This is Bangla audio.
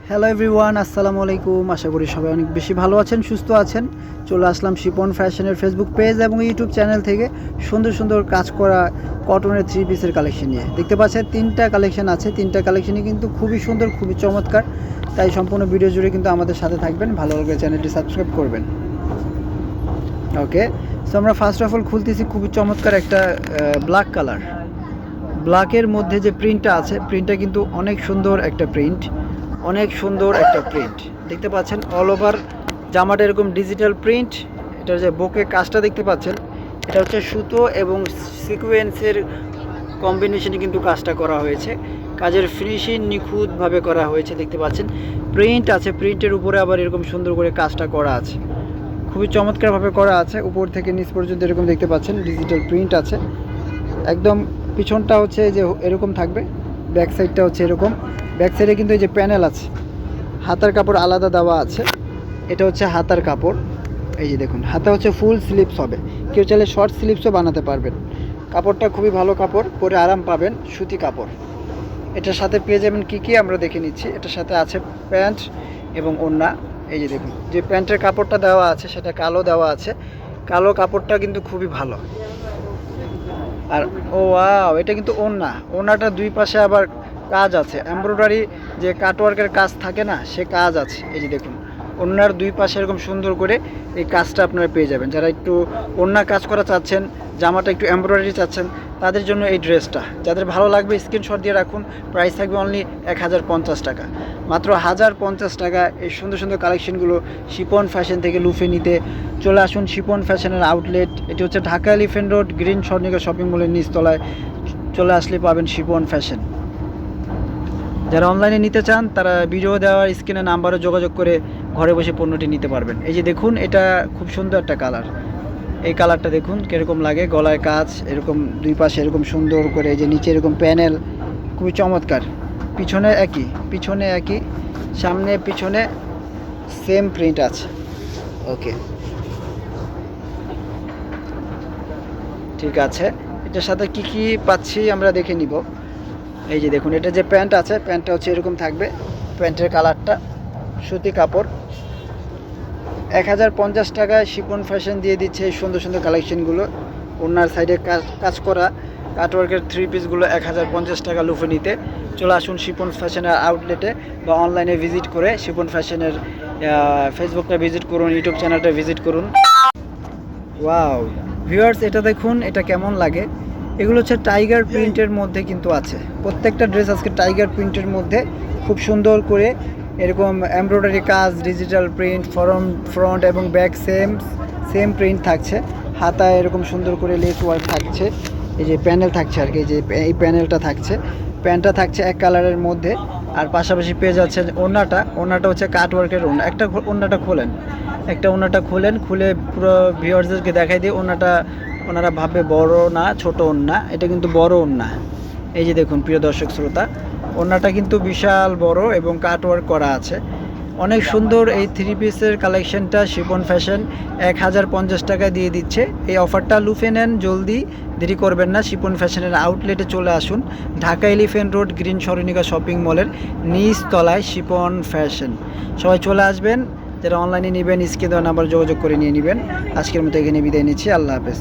হ্যালো এভরিওয়ান, আসসালামু আলাইকুম। আশা করি সবাই অনেক বেশি ভালো আছেন, সুস্থ আছেন। চলে আসলাম শিপন ফ্যাশনের ফেসবুক পেজ এবং ইউটিউব চ্যানেল থেকে সুন্দর সুন্দর কাজ করা কটনের 3 পিসের কালেকশন নিয়ে। দেখতে পাচ্ছেন 3টা কালেকশন আছে, 3টা কালেকশনই কিন্তু খুবই সুন্দর, খুবই চমৎকার। তাই সম্পূর্ণ ভিডিও জুড়ে কিন্তু আমাদের সাথে থাকবেন। ভালো লাগলে চ্যানেলটি সাবস্ক্রাইব করবেন। ওকে, সো আমরা ফার্স্ট অফ অল খুলতেছি খুবই চমৎকার একটা ব্ল্যাক কালার। ব্ল্যাকের মধ্যে যে প্রিন্টটা আছে, প্রিন্টটা কিন্তু অনেক সুন্দর একটা প্রিন্ট, অনেক সুন্দর একটা প্রিন্ট। দেখতে পাচ্ছেন অল ওভার জামাটা এরকম ডিজিটাল প্রিন্ট। এটার যে বুকে কাজটা দেখতে পাচ্ছেন, এটা হচ্ছে সুতো এবং সিকোয়েন্সের কম্বিনেশনে কিন্তু কাজটা করা হয়েছে। কাজের ফিনিশিং নিখুঁতভাবে করা হয়েছে। দেখতে পাচ্ছেন প্রিন্ট আছে, প্রিন্টের উপরে আবার এরকম সুন্দর করে কাজটা করা আছে, খুবই চমৎকারভাবে করা আছে। উপর থেকে নিচ পর্যন্ত এরকম দেখতে পাচ্ছেন ডিজিটাল প্রিন্ট আছে। একদম পিছনটা হচ্ছে যে এরকম থাকবে, ব্যাক সাইডটা হচ্ছে এরকম। ব্যাক সাইডে কিন্তু এই যে প্যানেল আছে, হাতার কাপড় আলাদা দেওয়া আছে। এটা হচ্ছে হাতার কাপড়। এই যে দেখুন, হাতা হচ্ছে ফুল স্লিপস হবে, কেউ চাইলে শর্ট স্লিপসও বানাতে পারবেন। কাপড়টা খুবই ভালো কাপড়, পরে আরাম পাবেন, সুতি কাপড়। এটার সাথে পেয়ে যাবেন কী আমরা দেখে নিচ্ছি। এটার সাথে আছে প্যান্ট এবং ওড়না। এই যে দেখুন, যে প্যান্টের কাপড়টা দেওয়া আছে সেটা কালো দেওয়া আছে। কালো কাপড়টা কিন্তু খুবই ভালো। আর ও ওয়াও, এটা কিন্তু ওড়নাটা দুই পাশে আবার কাজ আছে, এমব্রয়ডারি যে কাটওয়ার্কের কাজ থাকে না, সে কাজ আছে। এই যে দেখুন, ওড়নার দুই পাশে এরকম সুন্দর করে এই কাজটা আপনারা পেয়ে যাবেন। যারা একটু ওড়না কাজ করা চাচ্ছেন, জামাটা একটু এমব্রয়ডারি চাচ্ছেন, তাদের জন্য এই ড্রেসটা। যাদের ভালো লাগবে স্ক্রিনশট দিয়ে রাখুন। প্রাইস থাকবে অনলি 1050 টাকা, মাত্র 1050 টাকা। এই সুন্দর সুন্দর কালেকশনগুলো শিপন ফ্যাশন থেকে লুফে নিতে চলে আসুন শিপন ফ্যাশনের আউটলেট। এটি হচ্ছে Dhaka elephant road, green Swarnika shopping মলের নিচতলায় চলে আসলে পাবেন শিপন ফ্যাশন। যারা অনলাইনে নিতে চান তারা ভিডিও দেওয়ার স্ক্রিনে নাম্বারে যোগাযোগ করে ঘরে বসে পণ্যটি নিতে পারবেন। এই যে দেখুন, এটা খুব সুন্দর একটা কালার। এই কালারটা দেখুন কীরকম লাগে, গলায় কাজ এরকম, দুই পাশে এরকম সুন্দর করে, এই যে নিচে এরকম প্যানেল, খুবই চমৎকার। পিছনে একই, সামনে পিছনে সেম প্রিন্ট আছে। ওকে, ঠিক আছে। এটার সাথে কি পাচ্ছি আমরা দেখে নিব। এই যে দেখুন, এটা যে প্যান্ট আছে, প্যান্টটা হচ্ছে এরকম থাকবে। প্যান্টের কালারটা সুতি কাপড়। 1050 টাকায় শিপন ফ্যাশন দিয়ে দিচ্ছে এই সুন্দর সুন্দর কালেকশনগুলো। ওনার সাইডে কাজ করা কাটওয়ার্কের 3 পিসগুলো 1050 টাকা লুফে নিতে চলে আসুন শিপন ফ্যাশনের আউটলেটে, বা অনলাইনে ভিজিট করে শিপন ফ্যাশনের ফেসবুকটা ভিজিট করুন, ইউটিউব চ্যানেলটা ভিজিট করুন। ওয়াও ভিউয়ার্স, এটা দেখুন, এটা কেমন লাগে। এগুলো হচ্ছে টাইগার প্রিন্টের মধ্যে কিন্তু আছে। প্রত্যেকটা ড্রেস আজকে টাইগার প্রিন্টের মধ্যে খুব সুন্দর করে এরকম এমব্রয়ডারি কাজ, ডিজিটাল প্রিন্ট, ফ্রন্ট এবং ব্যাক সেম প্রিন্ট থাকছে। হাতায় এরকম সুন্দর করে লেস ওয়ার্ক থাকছে। এই যে প্যানেল থাকছে আর কি, এই যে এই প্যানেলটা থাকছে। প্যান্টটা থাকছে এক কালারের মধ্যে। আর পাশাপাশি পেয়ে যাচ্ছে ওড়নাটা হচ্ছে কাটওয়ার্কের ওড়না। ওড়নাটা খোলেন, খুলে পুরো ভিউয়ার্সদেরকে দেখাই দিয়ে ওনারা ভাববে বড় না, ছোট ওড়না। এটা কিন্তু বড় ওড়না। এই যে দেখুন প্রিয় দর্শক শ্রোতা, ওড়নাটা কিন্তু বিশাল বড় এবং কাটওয়ার্ক করা আছে। অনেক সুন্দর এই 3 পিসের কালেকশনটা শিপন ফ্যাশন 1050 টাকা দিয়ে দিচ্ছে। এই অফারটা লুফে নেন, জলদি দেরি করবেন না। শিপন ফ্যাশনের আউটলেটে চলে আসুন, Dhaka elephant road, green Swarnika shopping মলের নিচ তলায় শিপন ফ্যাশন। সবাই চলে আসবেন। যারা অনলাইনে নেবেন স্ক্রিনে দেওয়া নাম্বার যোগাযোগ করে নিয়ে নেবেন। আজকের মতো এখানে বিদায় নিচ্ছি। আল্লাহ হাফেজ।